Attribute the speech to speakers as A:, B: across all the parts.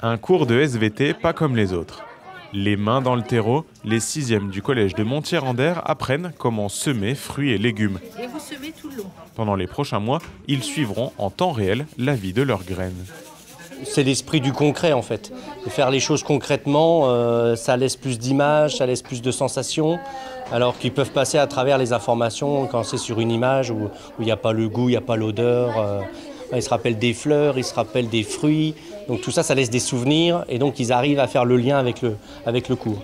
A: Un cours de SVT pas comme les autres. Les mains dans le terreau, les 6e du collège de Montier-en-Der apprennent comment semer fruits et légumes.
B: Et vous semez tout le long.
A: Pendant les prochains mois, ils suivront en temps réel la vie de leurs graines.
C: C'est l'esprit du concret en fait. De faire les choses concrètement, ça laisse plus d'images, ça laisse plus de sensations, alors qu'ils peuvent passer à travers les informations quand c'est sur une image où il n'y a pas le goût, il n'y a pas l'odeur. Ils se rappellent des fleurs, ils se rappellent des fruits. Donc tout ça, ça laisse des souvenirs et donc ils arrivent à faire le lien avec le cours.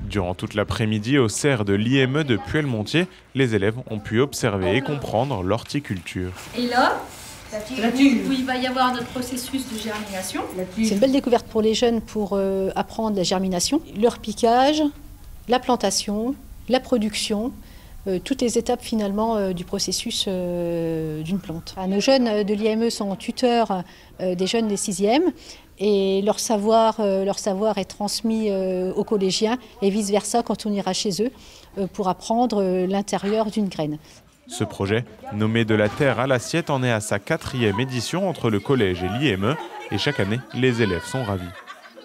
A: Durant toute l'après-midi, au cerf de l'IME de Puellemontier, les élèves ont pu observer et comprendre l'horticulture.
B: Et là, où il va y avoir notre processus de germination.
D: C'est une belle découverte pour les jeunes pour apprendre la germination, leur piquage, la plantation, la production, toutes les étapes finalement du processus d'une plante. Nos jeunes de l'IME sont tuteurs des jeunes des 6e et leur savoir est transmis aux collégiens et vice-versa quand on ira chez eux pour apprendre l'intérieur d'une graine.
A: Ce projet, nommé De la terre à l'assiette, en est à sa 4e édition entre le collège et l'IME et chaque année, les élèves sont ravis.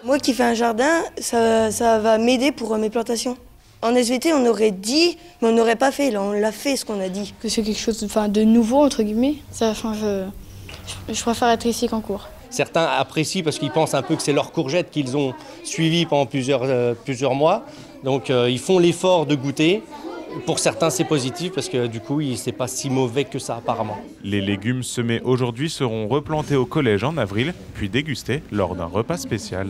E: Moi qui fais un jardin, ça va m'aider pour mes plantations. En SVT, on aurait dit, mais on n'aurait pas fait. Là, on l'a fait, ce qu'on a dit.
F: Que c'est quelque chose de nouveau, entre guillemets. Ça change. Je préfère être ici qu'en cours.
C: Certains apprécient parce qu'ils pensent un peu que c'est leur courgette qu'ils ont suivie pendant plusieurs mois. Donc ils font l'effort de goûter. Pour certains, c'est positif parce que du coup, c'est pas si mauvais que ça apparemment.
A: Les légumes semés aujourd'hui seront replantés au collège en avril, puis dégustés lors d'un repas spécial.